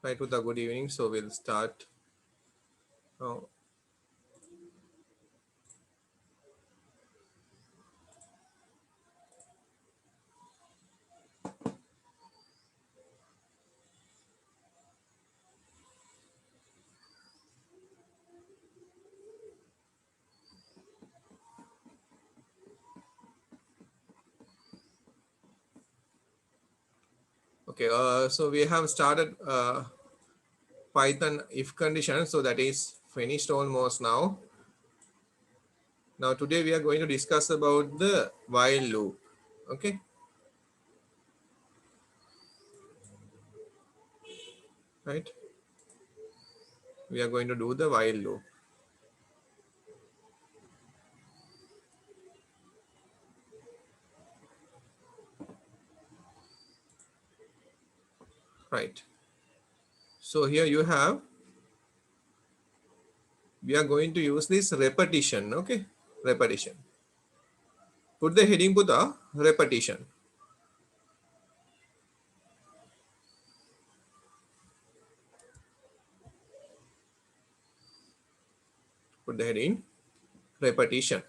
Right, Uta, good evening. So we'll start now. Okay, so we have started Python if condition. So that is finished almost now. Now today we are going to discuss about the while loop. Okay, right? We are going to do the while loop. Right. So here you have, we are going to use this repetition. Okay, repetition. Put the heading, put the repetition. Put the heading repetition.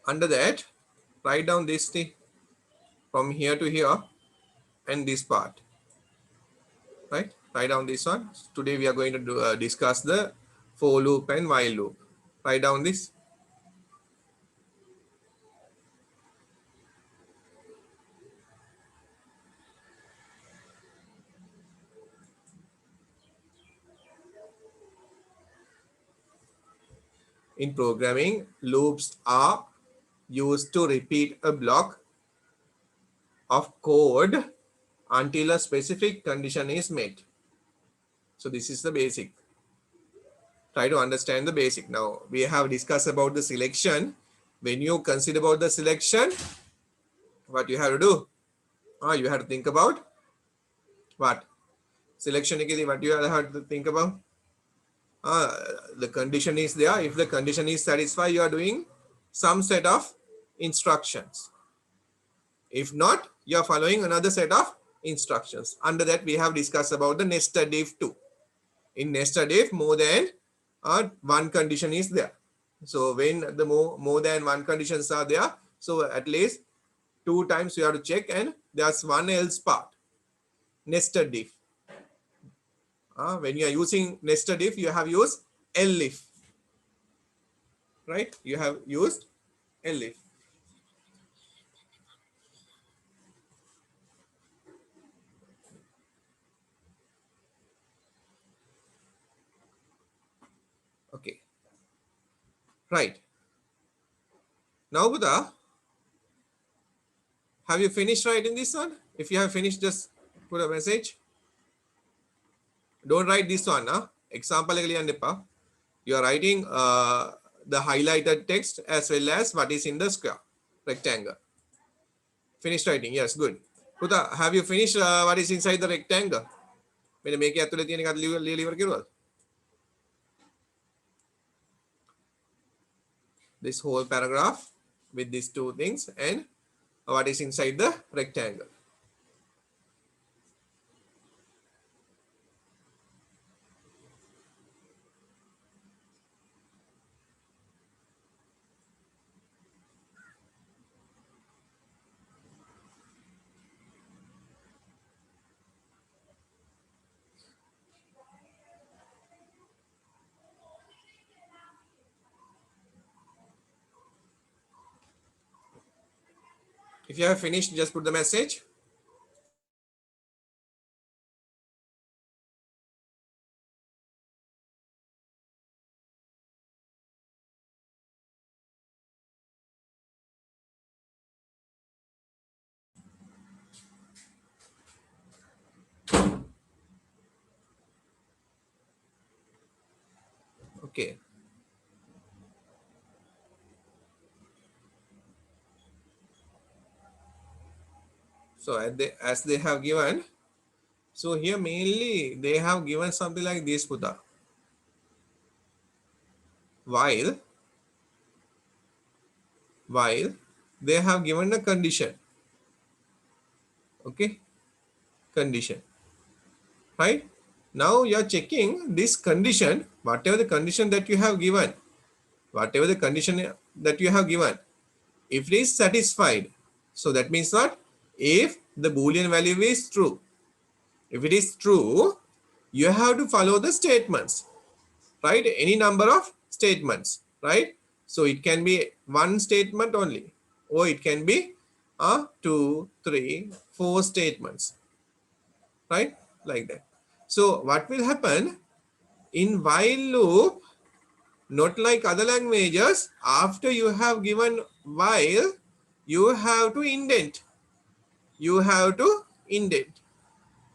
Under that, write down this thing from here to here and this part. Right, write down this one. Today we are going to discuss the for loop and while loop. Write down this. In programming, loops are used to repeat a block of code until a specific condition is met. So this is the basic. Try to understand the basic. Now we have discussed about the selection. When you consider about the selection, what you have to do? You have to think about what? Selection, what you have to think about? The condition is there. If the condition is satisfied, you are doing some set of instructions. If not, you are following another set of instructions. Under that, we have discussed about the nested if too. In nested if, more than one condition is there. So when the more than one conditions are there, so at least two times you have to check, and there's one else part. Nested if. When you are using nested if, you have used elif. Right? You have used elif. Okay. Right. Now, Buddha, have you finished writing this one? If you have finished, just put a message. Don't write this one. Example, you are writing the highlighted text as well as what is in the square rectangle. Finished writing. Yes, good. Buddha, have you finished what is inside the rectangle? This whole paragraph with these two things and what is inside the rectangle. If you have finished, just put the message. Okay. So as they have given, so here mainly they have given something like this, Puta. While they have given a condition, okay, condition, right? Now you are checking this condition, whatever the condition that you have given, whatever the condition that you have given, if it is satisfied, so that means what? If the Boolean value is true, if it is true, you have to follow the statements, right? Any number of statements, right? So it can be one statement only, or it can be 2, 3, 4 statements, right? Like that. So what will happen in while loop? Not like other languages, after you have given while, you have to indent. You have to indent.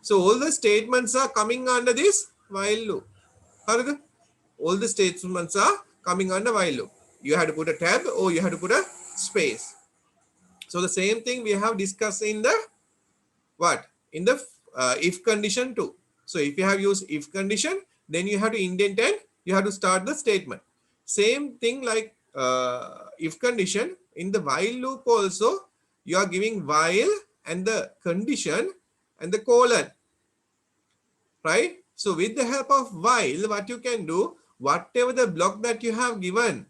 So all the statements are coming under this while loop. All the statements are coming under while loop. You have to put a tab or you have to put a space. So the same thing we have discussed in the what? In the if condition too. So if you have used if condition, then you have to indent and you have to start the statement. Same thing like if condition, in the while loop also, you are giving while and the condition and the colon, right? So with the help of while, what you can do, whatever the block that you have given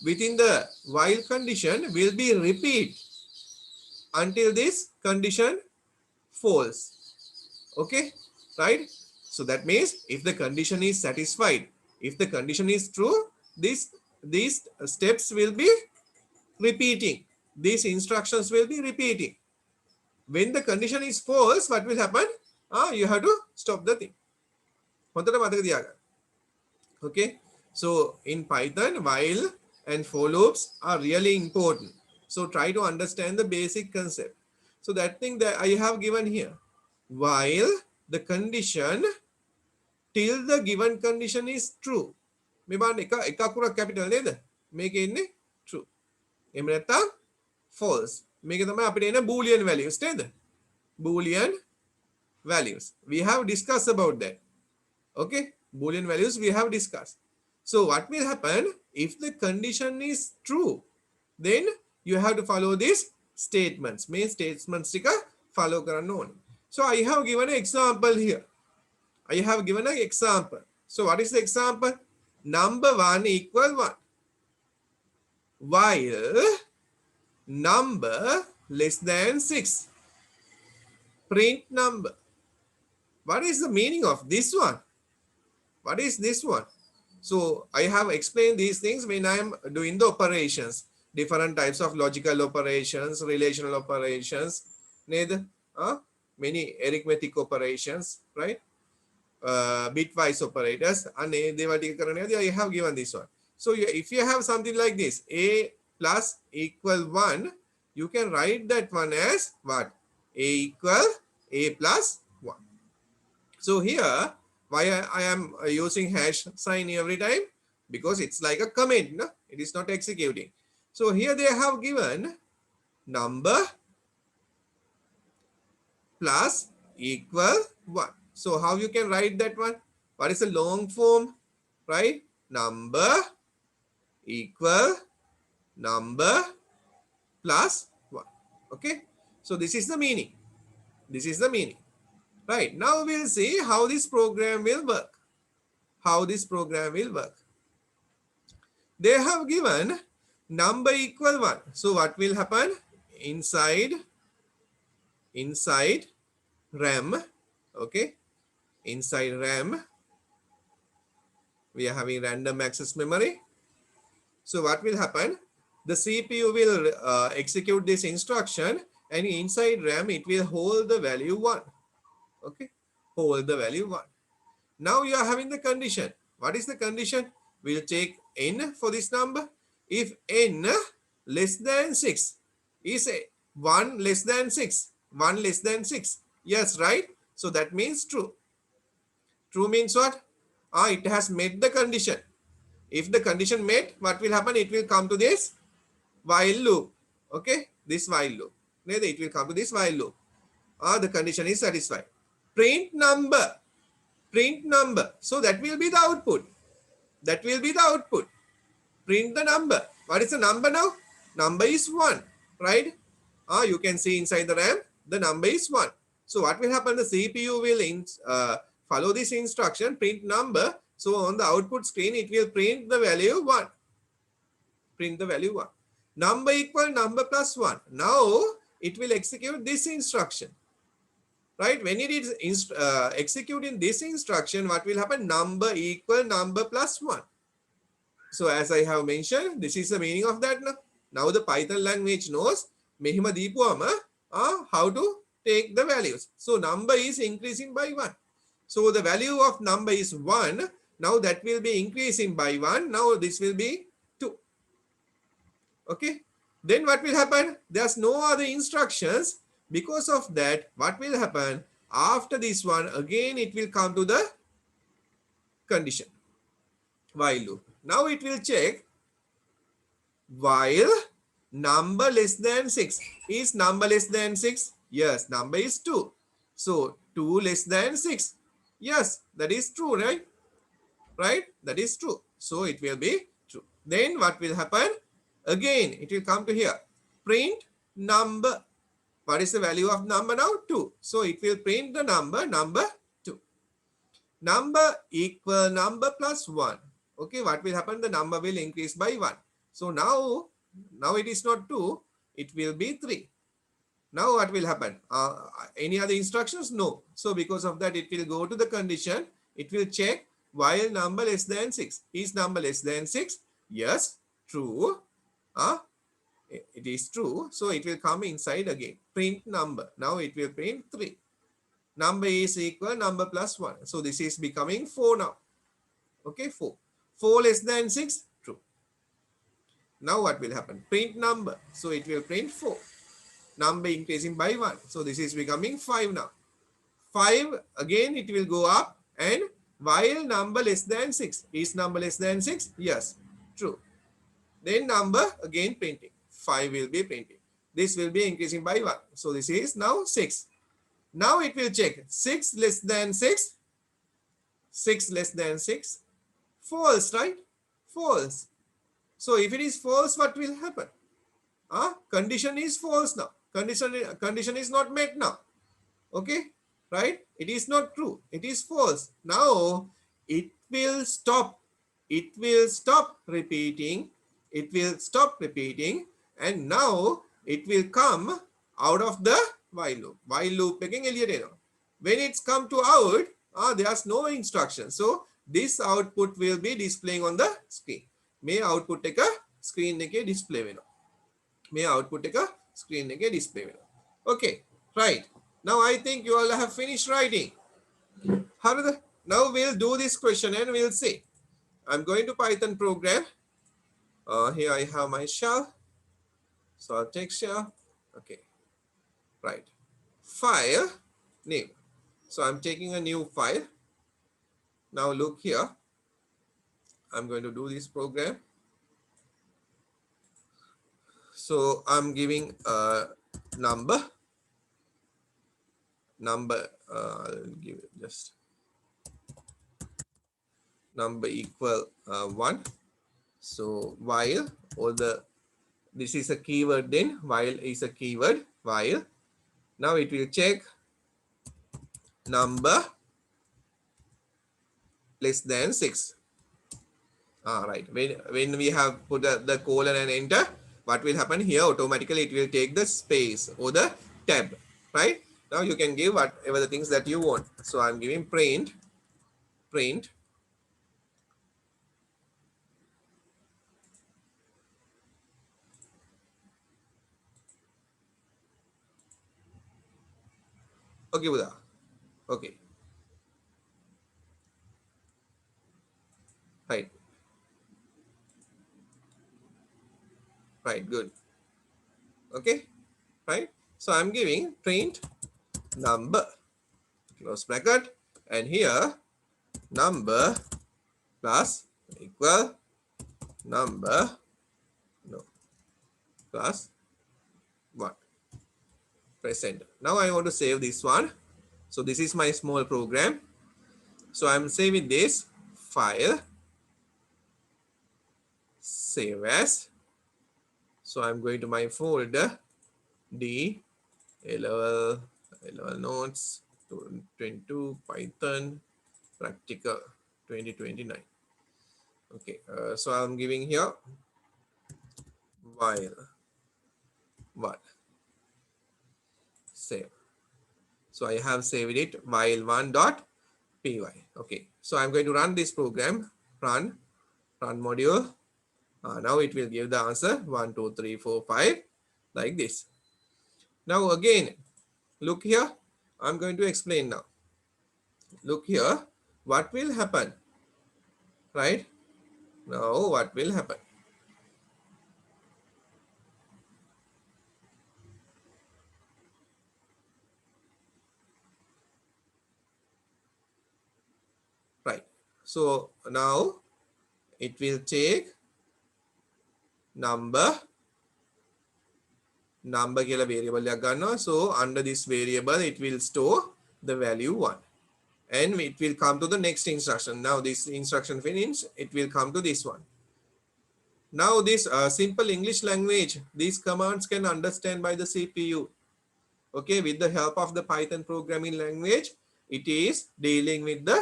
within the while condition will be repeat until this condition false. Okay, right? So that means if the condition is satisfied, if the condition is true, these steps will be repeating. These instructions will be repeating. When the condition is false, what will happen? You have to stop the thing. Okay, so in Python, while and for loops are really important. So try to understand the basic concept. So that thing that I have given here, while the condition till the given condition is true. මේ බලන්න එක අකුරක් capital නේද? මේකේ ඉන්නේ true. එහෙම නැත්නම් false. මේක තමයි අපිට එන boolean values නේද? Boolean values. We have discussed about that. Okay, Boolean values we have discussed. So what will happen if the condition is true? Then you have to follow these statements. Main statements tika follow කරන්න ඕනේ. So I have given an example here. I have given an example. So what is the example? Number 1 equal 1. While number less than 6. Print number. What is the meaning of this one? What is this one? So I have explained these things when I am doing the operations. Different types of logical operations, relational operations, many arithmetic operations, right? Bitwise operators, and I have given this one. So if you have something like this, a plus equal 1, you can write that one as what? A equal a plus 1. So here, why I am using hash sign every time? Because it's like a comment, no? It is not executing. So here they have given number plus equal 1. So how you can write that one? What is the long form, right? Number equal number plus 1. Okay, so this is the meaning. This is the meaning. Right, now we'll see how this program will work. How this program will work. They have given number equal 1. So what will happen? Inside RAM, okay, inside RAM, we are having random access memory. So what will happen? The CPU will execute this instruction, and inside RAM it will hold the value 1. Okay, hold the value 1. Now you are having the condition. What is the condition? We'll take n for this number. If n less than 6, is 1 less than 6, 1 less than 6. Yes, right? So that means true. True means what? It has met the condition. If the condition met, what will happen? It will come to this while loop. Okay, this while loop. It will come to this while loop. The condition is satisfied. Print number. Print number. So that will be the output. That will be the output. Print the number. What is the number now? Number is 1, right? You can see inside the RAM, the number is 1. So what will happen? The CPU will follow this instruction, print number. So on the output screen, it will print the value 1. Print the value 1. Number equal number plus 1. Now it will execute this instruction. Right? When it is executing this instruction, what will happen? Number equal number plus 1. So as I have mentioned, this is the meaning of that. Now the Python language knows how to take the values. So number is increasing by 1. So the value of number is 1. Now that will be increasing by 1. Now this will be 2. Okay. Then what will happen? There's no other instructions. Because of that, what will happen? After this one, again it will come to the condition. While loop. Now it will check while number less than 6. Is number less than 6? Yes, number is 2. So 2 less than 6. Yes, that is true, right? Right? That is true. So it will be true. Then what will happen? Again, it will come to here. Print number. What is the value of number now? 2. So it will print the number 2. Number equal number plus 1. Okay, what will happen? The number will increase by 1. So now it is not 2. It will be 3. Now what will happen? Any other instructions? No. So because of that, it will go to the condition. It will check while number less than 6. Is number less than 6? Yes, true. It is true. So it will come inside again. Print number. Now it will print 3. Number is equal number plus 1. So this is becoming 4 now. Okay, 4. 4 less than 6? True. Now what will happen? Print number. So it will print 4. Number increasing by 1. So this is becoming 5 now. 5 again it will go up, and while number less than 6. Is number less than 6? Yes. True. Then number again printing. 5 will be printing. This will be increasing by 1. So this is now 6. Now it will check 6 less than 6. 6 less than 6. False, right? False. So if it is false, what will happen? Condition is false now. Condition is not met now. Okay, right? It is not true. It is false. Now it will stop. It will stop repeating. It will stop repeating, and now it will come out of the while loop. While loop again. When it's come to out, there's no instruction. So this output will be displaying on the screen. May output take a screen display. May output take a screen display. Okay, right. Now I think you all have finished writing. Now we'll do this question and we'll see. I'm going to Python program. Here I have my shell. So I'll take shell. Okay, right. File name. So I'm taking a new file. Now look here. I'm going to do this program. So I'm giving a number. I'll give it just number equal 1. So while this is a keyword, then while is a keyword, while. Now it will check number less than 6. Right. When we have put the colon and enter, what will happen here? Automatically it will take the space or the tab. Right. Now you can give whatever the things that you want. So I'm giving print. Okay, Buddha. Okay. Right. Right, good. Okay, right. So I'm giving print number, close bracket, and here number plus equal number plus 1. present. Now I want to save this one. So this is my small program. So I'm saving this file, save as. So I'm going to my folder D A-level notes 22 Python practical 2029. Okay, so I'm giving here while what save. So I have saved it while one dot py. Okay, so I'm going to run this program. Run module. Now it will give the answer 1 2 3 4 5 like this. Now again, look here. I'm going to explain now. Look here. What will happen? Right now, what will happen? Right. So now it will take number කියලා variable එකක් ගන්නවා. So under this variable it will store the value 1 and it will come to the next instruction. Now this instruction finish, it will come to this one. Now this simple English language, these commands can understand by the CPU. Okay, with the help of the Python programming language, it is dealing with the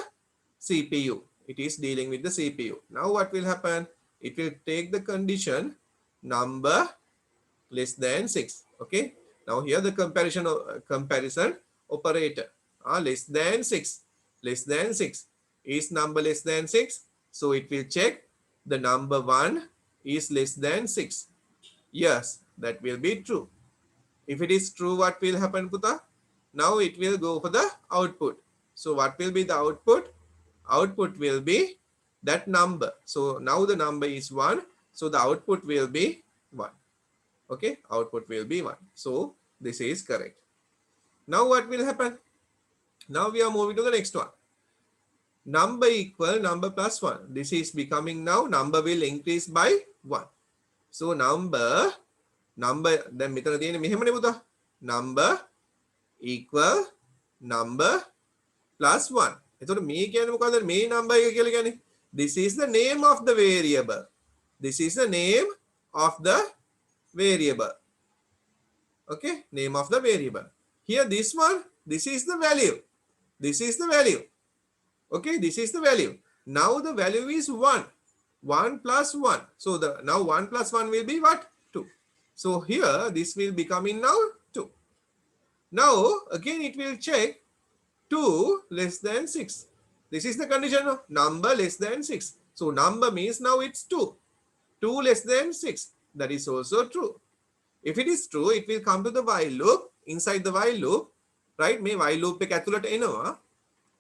CPU. It is dealing with the CPU. Now what will happen? It will take the condition number less than 6. Okay, now here the comparison operator less than 6 is number less than 6, so it will check the number 1 is less than 6. Yes, that will be true. If it is true, what will happen, Puta? Now it will go for the output. So what will be the output? Output will be that number. So now the number is 1, so the output will be 1. Okay, output will be 1. So this is correct. Now what will happen? Now we are moving to the next one. Number equal number plus 1. This is becoming now number will increase by 1. So number then මෙතන තියෙන්නේ මෙහෙමනේ පුතා. Number equal number plus 1. එතකොට මේ කියන්නේ මොකද්ද? මේ number එක කියලා කියන්නේ. This is the name of the variable. This is the name of the variable. Okay, name of the variable. Here this one, this is the value. This is the value. Okay, this is the value. Now the value is 1. 1 plus 1. So now 1 plus 1 will be what? 2. So here this will becoming now 2. Now again it will check 2 less than 6. This is the condition of number less than 6. So number means now it's 2. 2 less than 6. That is also true. If it is true, it will come to the while loop. Inside the while loop, right? මේ while loop එක ඇතුළට එනවා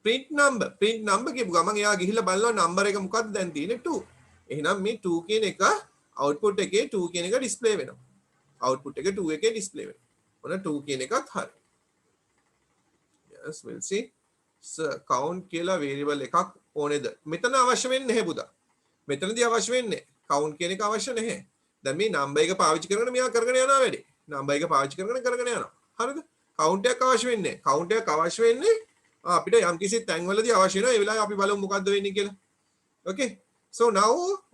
print number කියපු ගමන් එයා ගිහිල්ලා බලනවා number එක මොකක්ද දැන් තියෙන්නේ 2. එහෙනම් මේ 2 කියන එක output එකේ 2 කියන එක display වෙනවා. Output එක 2 එකේ display වෙනවා. ඔන්න 2 කියන එකත් හරි. Yes, we'll see. So count කියලා variable එකක් ඕනේද? මෙතන අවශ්‍ය වෙන්නේ නැහැ පුතා. මෙතනදී අවශ්‍ය වෙන්නේ count කියන එක අවශ්‍ය නැහැ. දැන් මේ number එක පාවිච්චි කරගෙන මෙයා කරගෙන යනවා වැඩි. number එක පාවිච්චි කරගෙන යනවා. හරිද? count එකක් අවශ්‍ය වෙන්නේ නැහැ. count එකක් අවශ්‍ය වෙන්නේ අපිට යම් කිසි තැන්වලදී අවශ්‍ය වෙනවා. ඒ වෙලාවේ අපි බලමු මොකද්ද වෙන්නේ කියලා. Okay, so now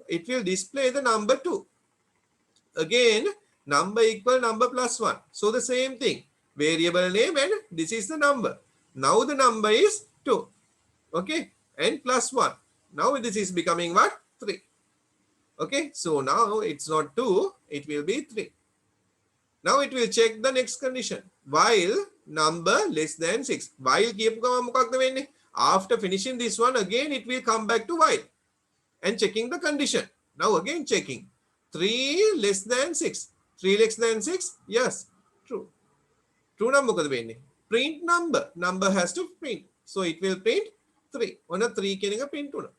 it will display the number 2. Again, number equal number plus 1. So the same thing, variable name and this is the number. Now the number is 2. Okay, and plus 1. Now this is becoming what? 3. Okay, so now it's not 2, it will be 3. Now it will check the next condition. While number less than 6. While කියපු ගමන් මොකක්ද වෙන්නේ? After finishing this one, again it will come back to while and checking the condition. Now again checking. 3 less than 6. 3 less than 6? Yes, true. True number මොකද වෙන්නේ? Print number. Number has to print. So it will print 3. ඔන්න 3 කියන එක print වුණා.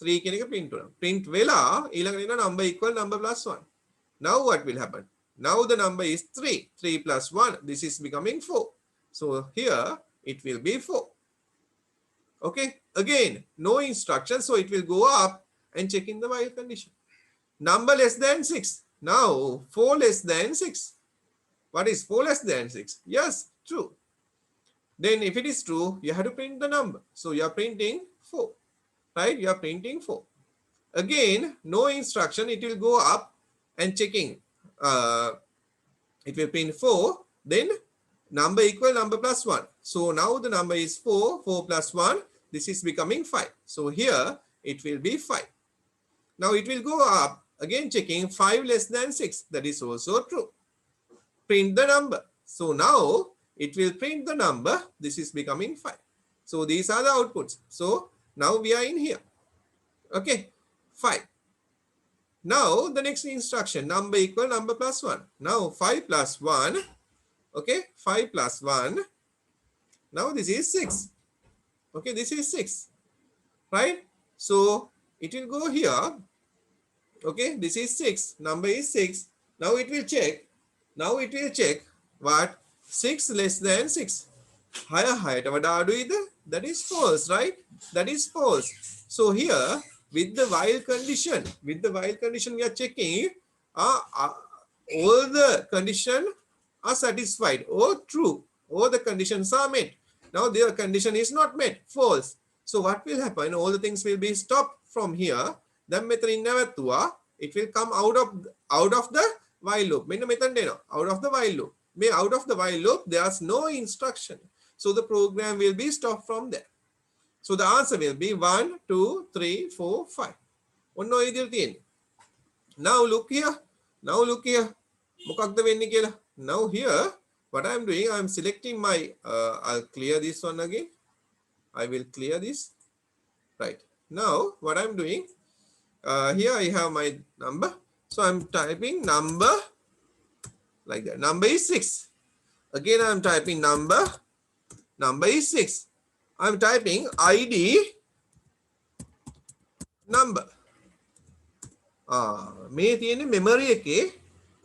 3 කියන එක print වුණා. Print වෙලා ඊළඟට එන number equal number plus 1. Now what will happen? Now the number is 3. 3 plus 1. This is becoming 4. So here it will be 4. Okay. Again, no instruction. So it will go up and checking the while condition. Number less than 6. Now 4 less than 6. What is 4 less than 6? Yes, true. Then if it is true, you have to print the number. So you are printing 4, right? You are printing 4. Again, no instruction, it will go up and checking. It will print 4, then number equal number plus 1. So now the number is 4, 4 plus 1, this is becoming 5. So here it will be 5. Now it will go up, again checking 5 less than 6, that is also true. Print the number. So now it will print the number, this is becoming 5. So these are the outputs. So now we are in here. Okay, 5. Now the next instruction, number equal number plus 1. Now 5 plus 1, okay, 5 plus 1. Now this is 6. Okay, this is 6, right? So it will go here. Okay, this is 6. Number is 6. Now it will check. Now it will check what? 6 less than 6. Higher height. That is false, right? That is false. So here with the while condition, we are checking all the condition are satisfied or true, or the conditions are met. Now their condition is not met, false. So what will happen? All the things will be stopped from here. Then it will come out of the while loop. Out of the while loop. Out of the while loop, there's no instruction. So the program will be stopped from there. So the answer will be 1, 2, 3, 4, 5. Now look here. Now look here. Now here, what I'm doing, I'm selecting my, I'll clear this one again. I will clear this. Right. Now what I'm doing, here I have my number. So I'm typing number like that. Number is 6. Again, I'm typing number. Number is 6. I'm typing ID number. මේ තියෙන්නේ memory එකේ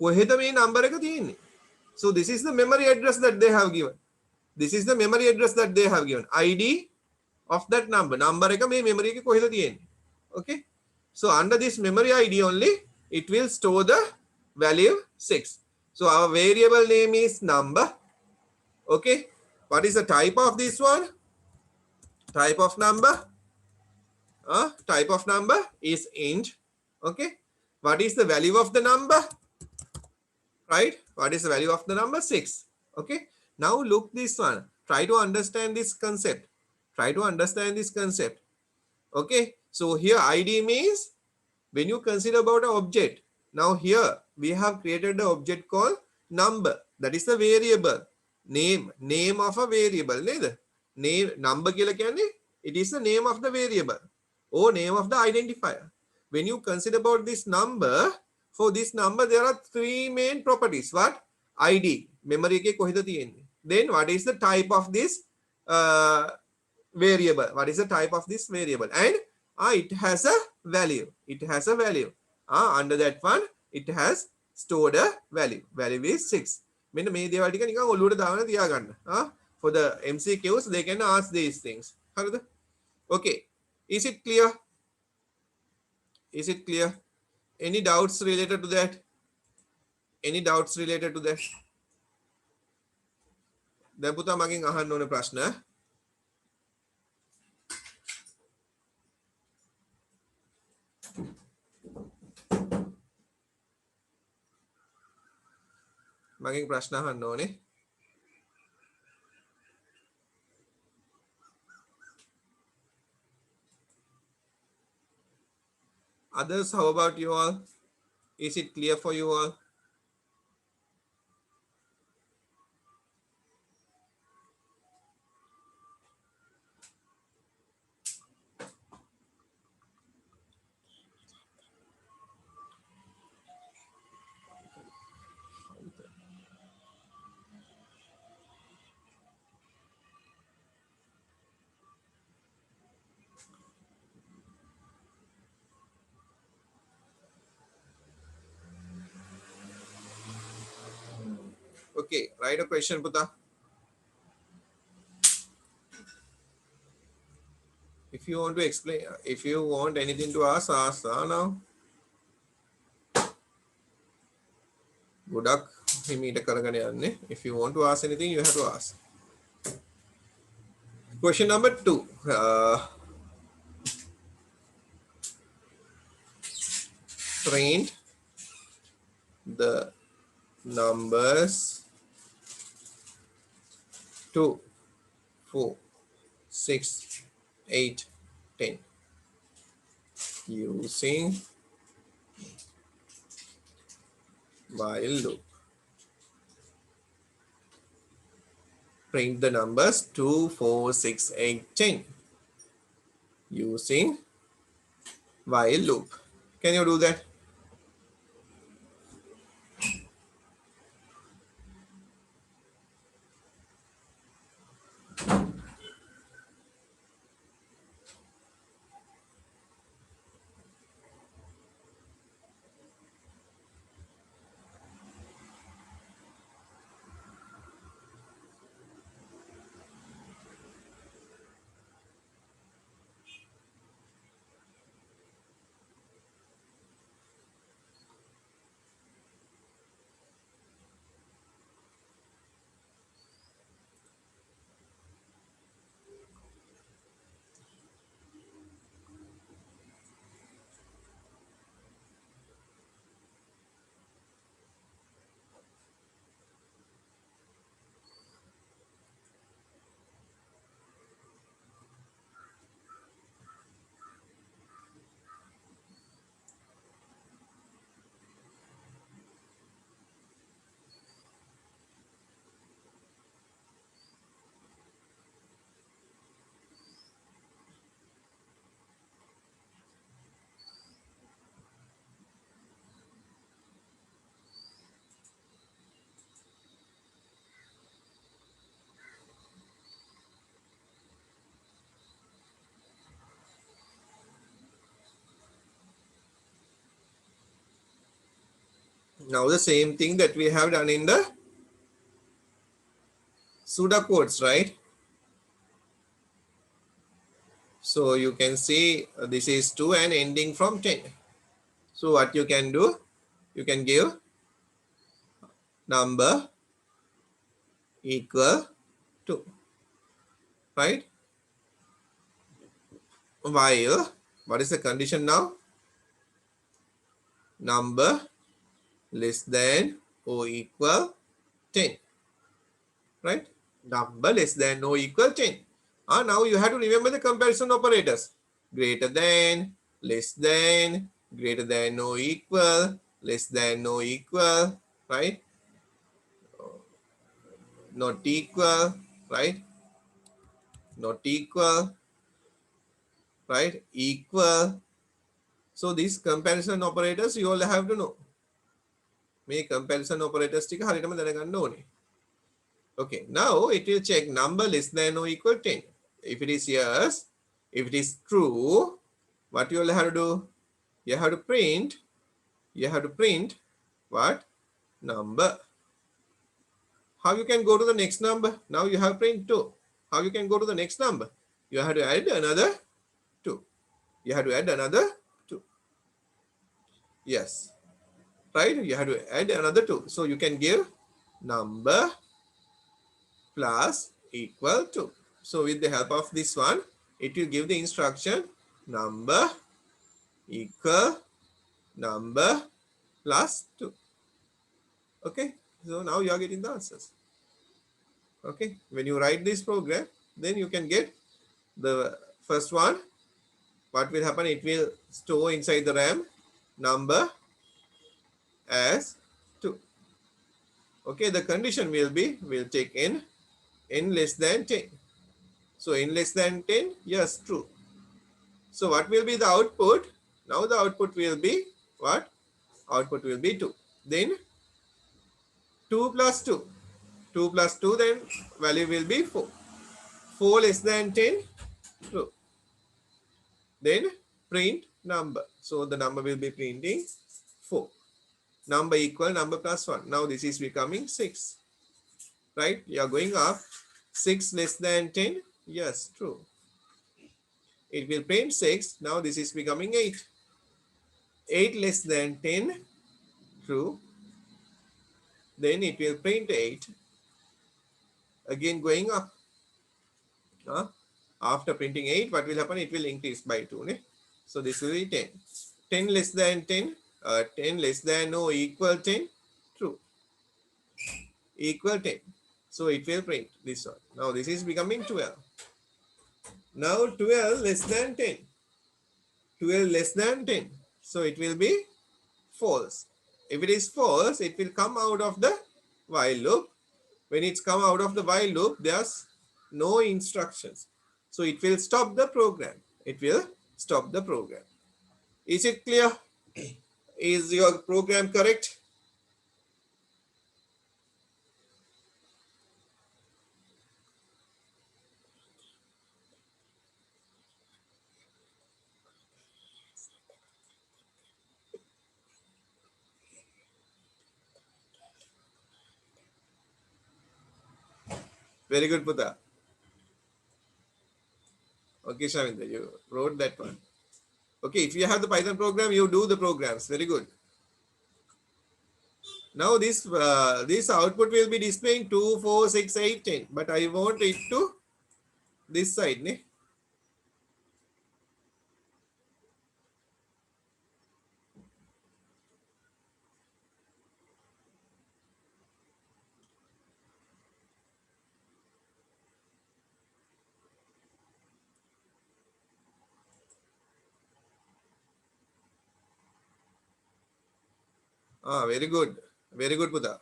කොහෙද මේ number එක තියෙන්නේ? So this is the memory address that they have given. This is the memory address that they have given. ID of that number. Number එක මේ memory එකේ කොහෙද තියෙන්නේ? Okay. So under this memory ID only, it will store the value 6. So our variable name is number. Okay. What is the type of this one? Type of number? Type of number is int. Okay. What is the value of the number? Right. What is the value of the number? 6. Okay. Now look this one. Try to understand this concept. Try to understand this concept. Okay. So here ID means when you consider about an object. Now here we have created the object called number. That is the variable. Name of a variable. Name number කියලා කියන්නේ, it is the name of the variable or name of the identifier. When you consider about this number, for this number there are 3 main properties. What? ID. Memory එකේ කොහෙද තියෙන්නේ? Then what is the type of this variable? What is the type of this variable? And it has a value. It has a value. Under that one, it has stored a value. Value is 6. මෙන්න මේ දේවල් ටික නිකන් ඔලුවට දාගෙන තියාගන්න. For the MCQs, they can ask these things. හරිද? Okay. Is it clear? Is it clear? Any doubts related to that? Any doubts related to that? දැන් පුතා මගෙන් අහන්න ඕන ප්‍රශ්න. මගෙන් ප්‍රශ්න අහන්න ඕනේ. Others, how about you all? Is it clear for you all? Okay, write a question, Puta. If you want to explain, if you want anything to ask now. Good luck. If you want to ask anything, you have to ask. Question number 2. Print the numbers 2, 4, 6, 8, 10 using while loop. Print the numbers 2, 4, 6, 8, 10 using while loop. Can you do that? Now the same thing that we have done in the pseudocodes, right? So you can see this is 2 and ending from 10. So what you can do, you can give number equal to, right? While, what is the condition now? Number less than or equal 10, right? Number less than or equal 10. Now you have to remember the comparison operators. Greater than, less than, greater than or equal, less than or equal, right? Not equal, right? Not equal, right? Equal. So these comparison operators you all have to know. මේ comparison operators ටික හරියටම දැනගන්න ඕනේ. Okay, now it will check number less than or equal 10. If it is yes, if it is true, what you all have to do? You have to print what? Number. How you can go to the next number? Now you have print 2. How you can go to the next number? You have to add another 2. You have to add another 2. Yes. Right? You have to add another 2. So you can give number plus equal to. So with the help of this one, it will give the instruction number equal number plus 2. Okay. So now you are getting the answers. Okay. When you write this program, then you can get the first one. What will happen? It will store inside the RAM number as 2. Okay, the condition will be, we'll take n less than 10. So n less than 10, yes, true. So what will be the output? Now the output will be what? Output will be 2. Then 2 plus 2. 2 plus 2, then value will be 4. 4 less than 10, true. Then print number. So the number will be printing 4. Number equal number plus 1. Now this is becoming 6. Right? You are going up. 6 less than 10. Yes, true. It will print 6. Now this is becoming 8. 8 less than 10. True. then it will print 8, again going up. After printing 8, what will happen? It will increase by 2. Ne? So this will be 10. 10 less than 10, 10 less than or equal 10, true, equal 10. So it will print this one. Now this is becoming 12. Now 12 less than 10, 12 less than 10. So it will be false. If it is false, it will come out of the while loop. When it's come out of the while loop, there's no instructions. So it will stop the program. It will stop the program. Is it clear? Is your program correct? Very good, Putta. Okay, Shaminda, you wrote that one. Okay, if you have the Python program, you do the programs. Very good. Now this output will be displaying 2, 4, 6, 8, 10. But I want it to this side. Ne? Very good. Very good, Putta.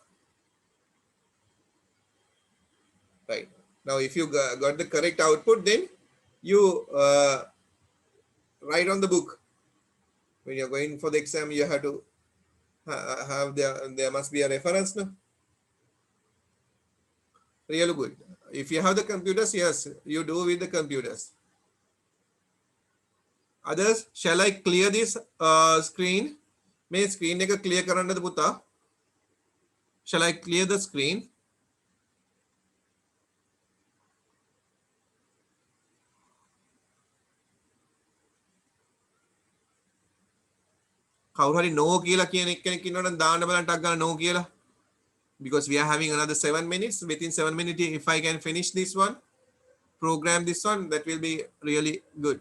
Right. Now, if you got the correct output, then you write on the book. When you're going for the exam, you have to have there must be a reference. No? Really good. If you have the computers, yes, you do with the computers. Others, shall I clear this screen? May screen එක clear කරන්නද පුතා? Shall I clear the screen? කවුරු හරි no කියලා කියන එක්කෙනෙක් ඉන්නවනම් දාන්න බලන්න ටක් ගාලා no කියලා. Because we are having another 7 minutes. Within 7 minutes, if I can finish this one, program this one, that will be really good.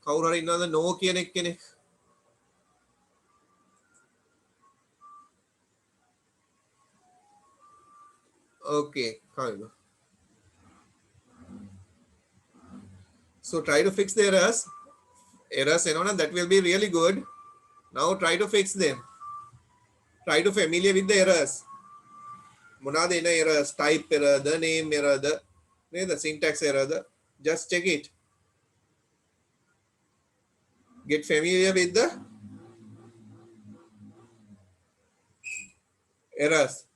කවුරු හරි ඉන්නවද no කියන එක්කෙනෙක්? Okay, fine. So try to fix the errors. Errors, that will be really good. Now try to fix them. Try to familiar with the errors. මොනවාද එන errors? Type error, the name error, the syntax error. Just check it. Get familiar with the errors.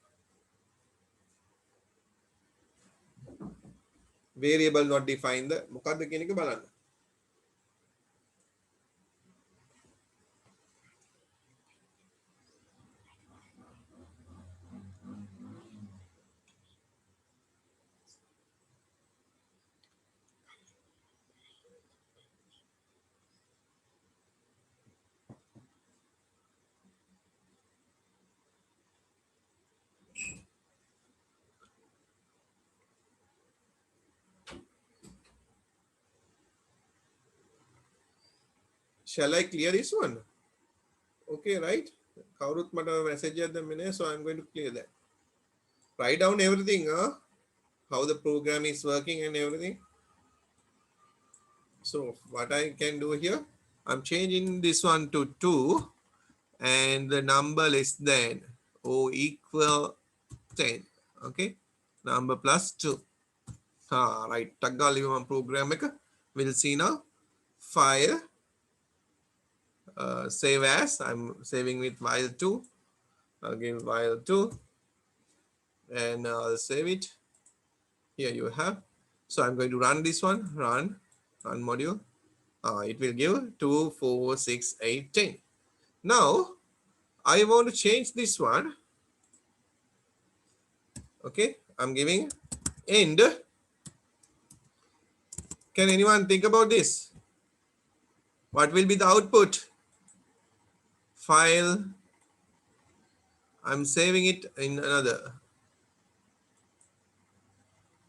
Variable not defined. මොකක්ද කියන එක බලන්න. Shall I clear this one? Okay, right? කවුරුත් මට message එකක් දැම්මේ, so I'm going to clear that. Write down everything, how the program is working and everything. So what I can do here, I'm changing this one to 2 and the number less than or equal 10. Okay, number plus 2. Right, Tagalog program we'll see now. File, save as, I'm saving with while 2, again while 2, and I'll save it. Here you have. So I'm going to run this one, run module. It will give 2, 4, 6, 8, 10. Now I want to change this one. Okay, I'm giving end. Can anyone think about this? What will be the output? File. I'm saving it in another.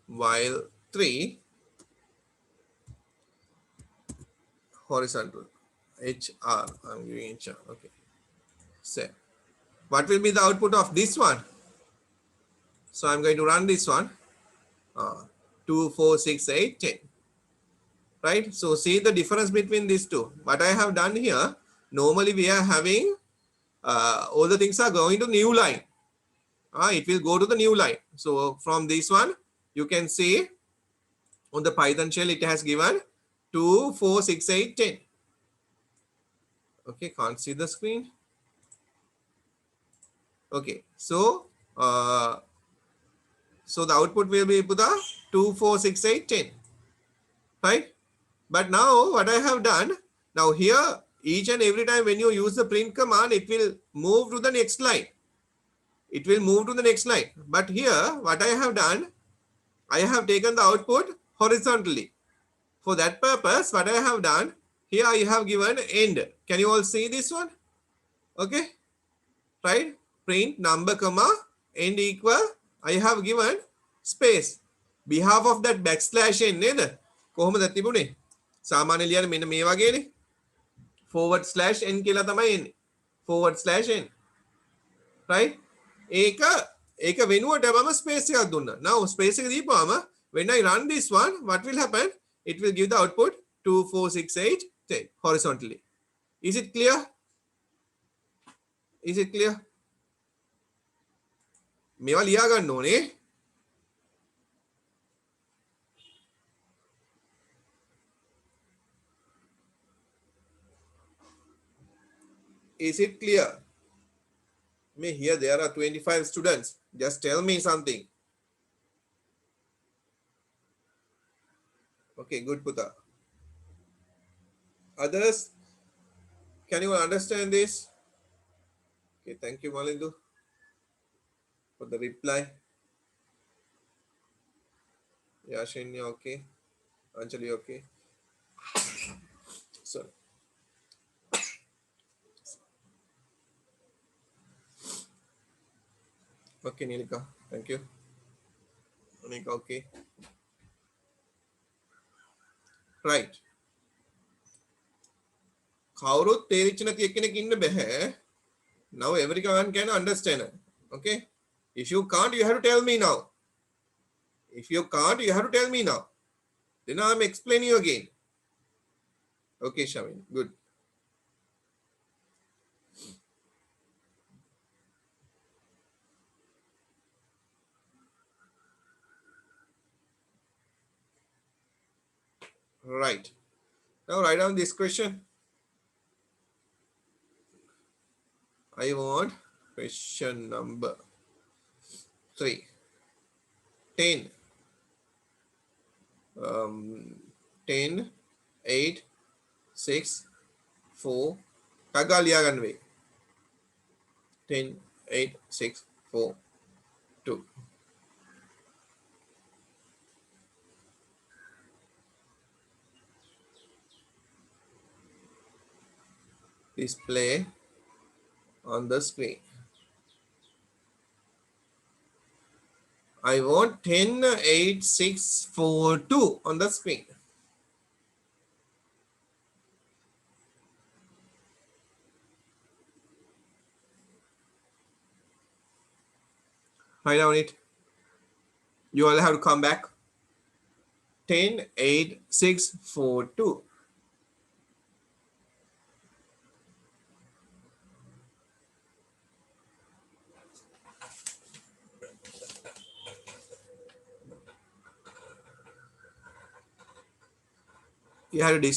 While 3 horizontal. HR. I'm giving HR. Okay. Save. What will be the output of this one? So I'm going to run this one. 2, 4, 6, 8, 10. Right? So see the difference between these two. What I have done here, normally we are having all the things are going to new line. It will go to the new line. So from this one, you can see on the Python shell, it has given 2, 4, 6, 8, 10. Okay, can't see the screen. Okay, so the output will be the 2, 4, 6, 8, 10. Right? But now what I have done, now here each and every time when you use the print command, it will move to the next line. It will move to the next line. But here what I have done, I have taken the output horizontally. For that purpose, what I have done, here I have given end. Can you all see this one? Okay. Right? Print number comma end equal. I have given space. Behalf of that backslash n නේද? කොහොමද තිබුණේ? සාමාන්‍ය ලියන මෙන්න මේ වගේනේ. /n කියලා තමයි එන්නේ. /n. Right? ඒක වෙනුවට මම ස්පේස් එකක් දුන්නා. Now ස්පේස් එක දීපුවාම when I run this one, what will happen? It will give the output 2, 4, 6, 8, 10 horizontally. Is it clear? Is it clear? මේවා ලියා ගන්න ඕනේ. Is it clear? Here there are 25 students. Just tell me something. Okay, good, Puta. Others, can you understand this? Okay, thank you, Malindu, for the reply. Yashinya, okay. Anjali, okay. Sorry. Okay, Nilika, thank you. Nilika, okay. Right. කවුරුත් තේරිච්ච නැති එක්කෙනෙක් ඉන්න බෑ. Now everyone can understand. Okay. If you can't, you have to tell me now. If you can't, you have to tell me now. Then I'm explaining you again. Okay, Shamin. Good. Right. Now write down this question. I want question number 3. 10. 10, 8, 6, 4. Taga liya ganwe. 10, 8, 6, 4, 2. Display on the screen. I want 10, 8, 6, 4, 2 on the screen. Write down it. You all have to come back. 10, 8, 6, 4, 2. You have to display